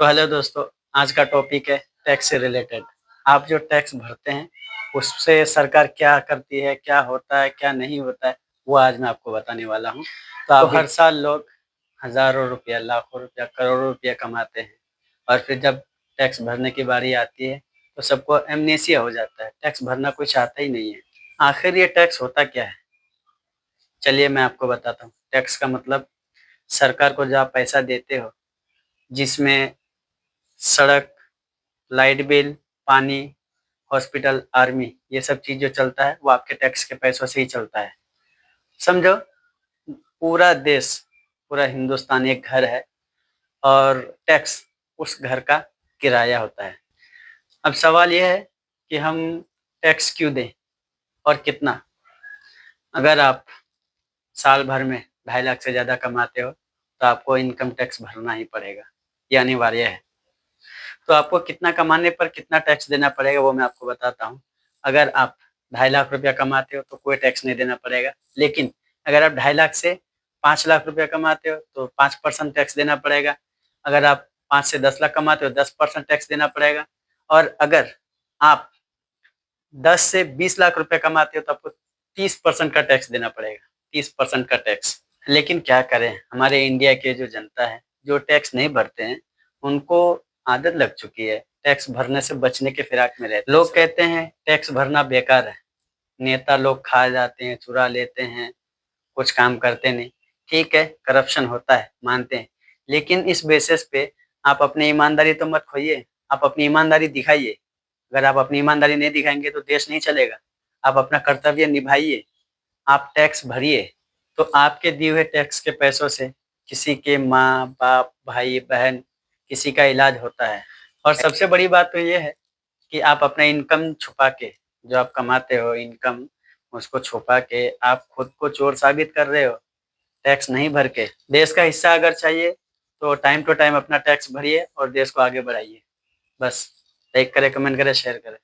तो हेलो दोस्तों, आज का टॉपिक है टैक्स से रिलेटेड। आप जो टैक्स भरते हैं, उससे सरकार क्या करती है, क्या होता है, क्या नहीं होता है, वो आज मैं आपको बताने वाला हूँ। तो हर साल लोग हज़ारों रुपया, लाखों रुपया, करोड़ों रुपया कमाते हैं और फिर जब टैक्स भरने की बारी आती है, तो सबको एमनेसिया हो जाता है, टैक्स भरना कोई चाहता ही नहीं है। आखिर ये टैक्स होता क्या है? चलिए मैं आपको बताता हूँ। टैक्स का मतलब सरकार को जो आप पैसा देते हो, जिसमें सड़क, लाइट बिल, पानी, हॉस्पिटल, आर्मी, ये सब चीज़ जो चलता है वो आपके टैक्स के पैसों से ही चलता है। समझो, पूरा देश, पूरा हिंदुस्तान एक घर है और टैक्स उस घर का किराया होता है। अब सवाल ये है कि हम टैक्स क्यों दें और कितना? अगर आप साल भर में 2.5 लाख से ज़्यादा कमाते हो तो आपको इनकम टैक्स भरना ही पड़ेगा, ये अनिवार्य है। तो आपको कितना कमाने पर कितना टैक्स देना पड़ेगा वो मैं आपको बताता हूँ। अगर आप 2.5 लाख रुपया कमाते हो तो कोई टैक्स नहीं देना पड़ेगा, लेकिन अगर आप 2.5 लाख से 5 लाख रुपया कमाते हो तो 5% टैक्स देना पड़ेगा। अगर आप 5 से 10 लाख कमाते हो 10% टैक्स देना पड़ेगा। और अगर आप 10 से 20 लाख रुपया कमाते हो तो आपको 30% का टैक्स देना पड़ेगा, 30% का टैक्स। लेकिन क्या करें, हमारे इंडिया के जो जनता है, जो टैक्स नहीं भरते हैं, उनको आदत लग चुकी है, टैक्स भरने से बचने के फिराक में रहते हैं। लोग कहते हैं टैक्स भरना बेकार है, नेता लोग खा जाते हैं, चुरा लेते हैं, कुछ काम करते नहीं। ठीक है, करप्शन होता है, मानते हैं, लेकिन इस बेसिस पे आप अपनी ईमानदारी तो मत खोइए, आप अपनी ईमानदारी दिखाइए। अगर आप अपनी ईमानदारी नहीं दिखाएँगे तो देश नहीं चलेगा। आप अपना कर्तव्य निभाइए, आप टैक्स भरिए, तो आपके दिए हुए टैक्स के पैसों से किसी के माँ-बाप, भाई-बहन, किसी का इलाज होता है। और सबसे बड़ी बात तो ये है कि आप अपना इनकम छुपा के, जो आप कमाते हो इनकम, उसको छुपा के आप खुद को चोर साबित कर रहे हो, टैक्स नहीं भर के। देश का हिस्सा अगर चाहिए तो टाइम टू टाइम अपना टैक्स भरिए और देश को आगे बढ़ाइए। बस लाइक करें, कमेंट करें, शेयर करें।